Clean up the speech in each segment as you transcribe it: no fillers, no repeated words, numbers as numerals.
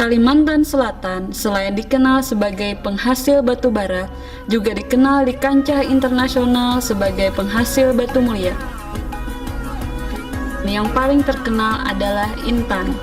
Kalimantan Selatan selain dikenal sebagai penghasil batu bara, juga dikenal di kancah internasional sebagai penghasil batu mulia. Yang paling terkenal adalah intan.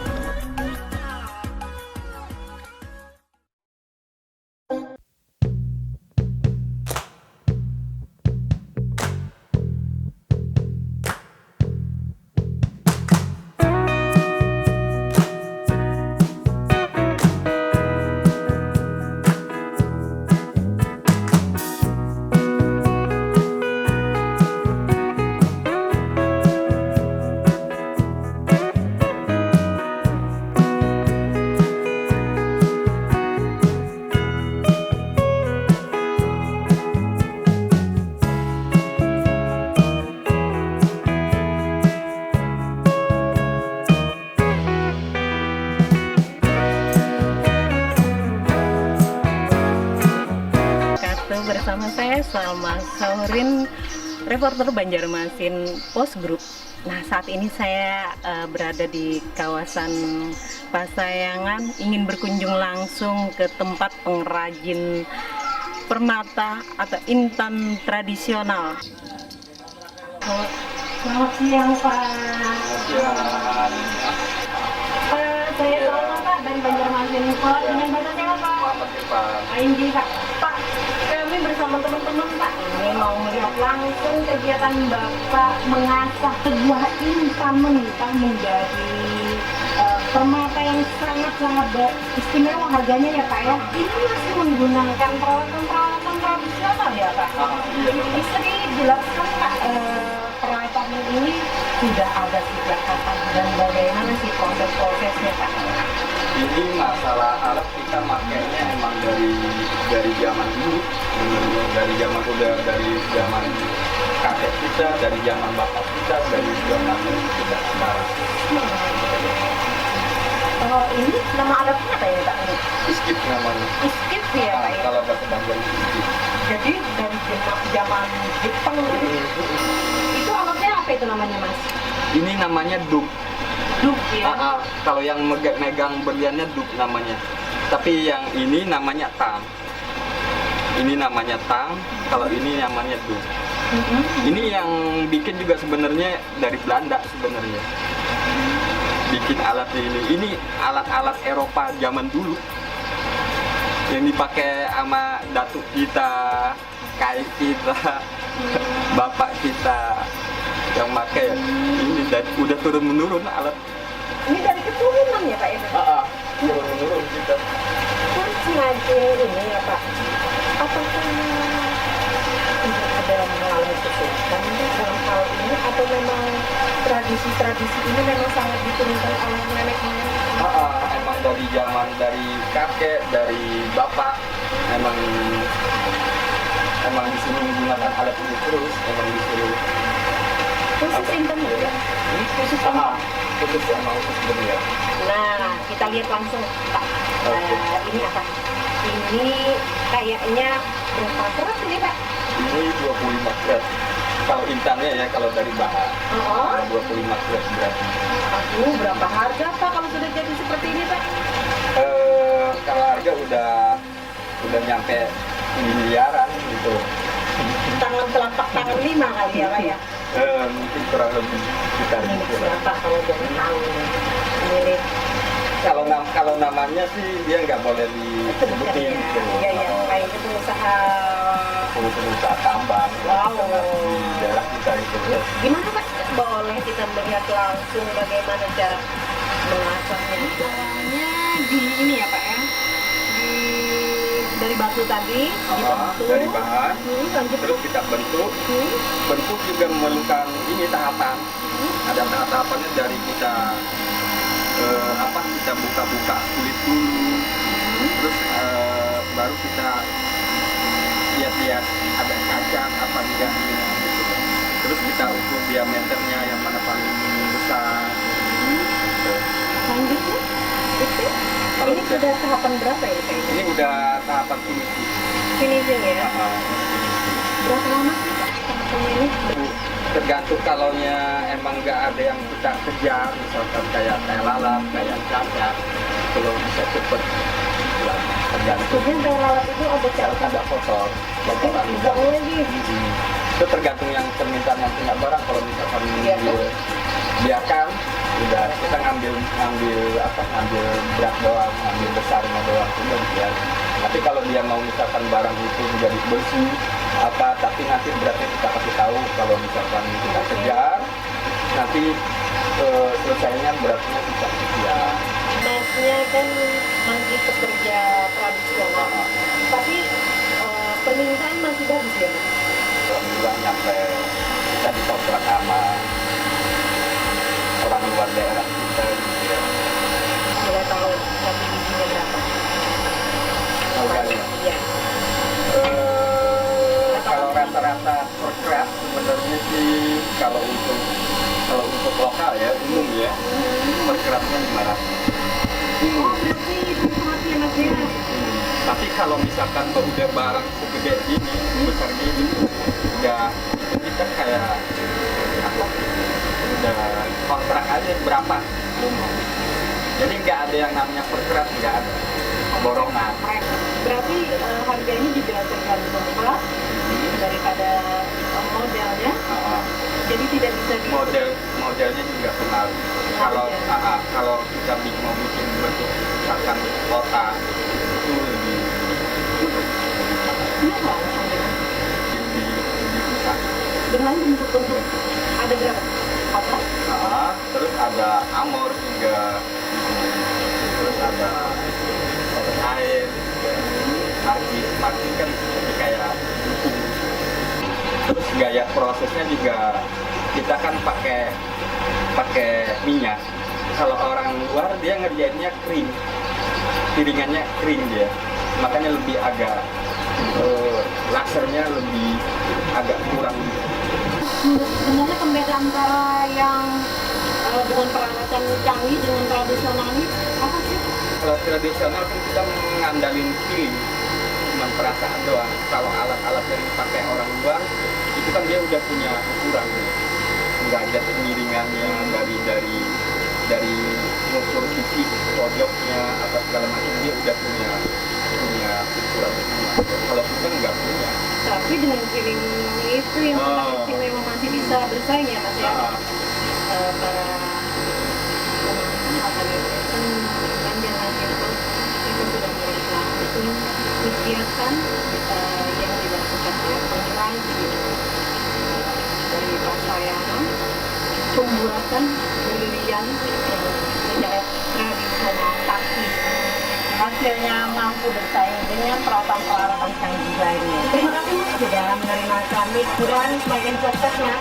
Bersama saya Salma Saurin, reporter Banjarmasin Post Group. Nah, saat ini saya berada di kawasan Pasayangan, ingin berkunjung langsung ke tempat pengrajin permata atau intan tradisional. Selamat siang, Pak. Saya Salma, Pak, dari Banjarmasin Post. Dengan Bapak siapa, Pak? Aindi, Pak. Pak, kami bersama teman-teman, Pak, ini mau melihat langsung kegiatan Bapak mengasah sebuah intan mentah menjadi permata yang sangat-sangat istimewa harganya ya, Pak ya. Ini masih menggunakan peralatan tradisional ya, Pak. Bisa dijelaskan, Pak, peralatan ini sudah ada sejak kapan dan bagaimana sih proses-prosesnya, Pak? Ini masalah alat kita makainya emang dari zaman dulu, dari zaman kakek kita, dari zaman bapak kita, dari zaman kita sekarang. Oh, ini nama alatnya apa ya, Pak? Iskip namanya. Iskip ya, Pak ya? Kalau bahasa Banjar iskip. Jadi dari zaman Jepang itu alatnya apa itu namanya, Mas? Ini namanya duk. Duk ya? Kalau yang megang berliannya duk namanya. Tapi yang ini namanya tang. Ini namanya tang, kalau ini namanya duk. Ini yang bikin juga sebenarnya dari Belanda sebenarnya. Bikin alat ini. Ini alat-alat Eropa zaman dulu. Yang dipakai sama datuk kita, kai kita, bapak kita yang pakai. Ini udah turun menurun alat. Ini dari keturunan ya, Pak ya? Turun menurun kita. Kan sengaja ini ya, Pak. Apakah ada mengalami kesulitan dalam hal ini atau memang tradisi ini memang sangat diturunkan oleh nenek moyang? Emang dari kakek, dari bapak, emang di sini menggunakan alat ini terus, emang disuruh. Khusus intan ya? Khusus intan? Khusus berlian. Nah, kita lihat langsung, Pak. Ini apa? Ini kayaknya berapa kerat ini, Pak? Ini 25 kerat. Kalau intannya ya, kalau dari bahan 25 kerat berarti. Aduh, berapa harga, Pak, kalau sudah jadi seperti ini, Pak? Kalau harga udah nyampe miliaran gitu. Telapak tangan 5 kali ya, Pak ya? Mungkin kurang lebih sekitar Milik gitu. siapa kalau jadi tahu? Milik Kalau namanya sih dia nggak boleh disebutin gitu. Iya, kayak itu usaha tambang di daerah kita itu. Gimana, Pak? Boleh kita melihat langsung bagaimana cara mengasahnya? Caranya di ini ya, Pak ya? Dari batu tadi, dibentuk. Dari bahan, lanjut terus kita bentuk. Bentuk juga memerlukan ini tahapan. Ada tahapannya dari kita kita buka-buka kulit dulu, terus baru kita lihat-lihat ada cacat apa enggak gitu. Terus kita ukur diameternya yang mana paling besar. Lanjutnya itu ini sudah tahapan berapa ya, Pak? Ini udah tahapan finishing ya. Berapa lama sih, Pak, tahapannya ini? Tergantung kalaunya emang nggak ada yang kita kejar, misalkan kayak lalat, kayak cacat, kalau bisa cepet ya tergantung. Kemudian kalau lalat itu ada Kalau ada kotoran nggak lagi. itu tergantung yang permintaan yang punya barang. Kalau misalkan Biarkan. biarkan udah kita ngambil berat doang, ngambil besarnya doang udah biar. Tapi kalau dia mau misalkan barang itu menjadi bersih tapi nanti beratnya kita kasih tahu. Kalau misalkan kita kejar nanti selesainya beratnya bisa sekian. Masnya kan masih pekerja tradisional, tapi permintaan masih bagus ya Mas? Alhamdulillah nyampe kita dikontrak sama orang luar daerah kita gitu ya. Boleh tahu satu bijinya berapa? Harganya. Iya. Kalau rata-rata per krat sebenarnya sih kalau untuk lokal ya umum ya per kratnya 500. Oh berarti itu mati ya Mas ya? Tapi kalau misalkan udah barang segede ini, besar gini, udah kita kayak udah kontrak aja berapa belum. Jadi nggak ada yang namanya per krat, nggak ada borongan. Berarti harganya juga tergantung plat daripada modelnya. Jadi tidak bisa di Modelnya juga pengaruh. Kalau kita mau bikin bentuk misalkan kotak itu lebih Kenapa? susah. Dengan bentuk-bentuk ada berapa? Kotak? Terus ada amor juga, terus ada kotak air, margin kan seperti kayak buku. Terus gaya prosesnya juga kita kan pakai minyak. Kalau orang luar dia ngerjainnya kering, piringannya kering dia, makanya lebih agak lasernya lebih agak kurang. Sebenarnya pembeda antara yang dengan peralatan canggih dengan tradisional ini apa sih? Kalau tradisional kan kita mengandalin feeling, cuma perasaan doang. Kalau alat-alat yang dipakai orang luar itu kan dia udah punya ukuran, nggak ada pengiringannya dari unsur sisi pojoknya apa segala macam, dia udah punya ukuran semua. Kalau kita nggak punya. Tapi dengan feeling itu yang kecil memang masih bisa bersaing ya Mas ya? Para Banjarmasin pun itu sudah mulai langsung kegiatan yang dilakukan oleh pengrajin dari pasayangan pembuatan berlian menjadi tradisional tapi hasilnya mampu bersaing dengan peralatan-peralatan canggih lainnya. Terima kasih Mas sudah menerima kami. Mudah-mudahan semakin suksesnya.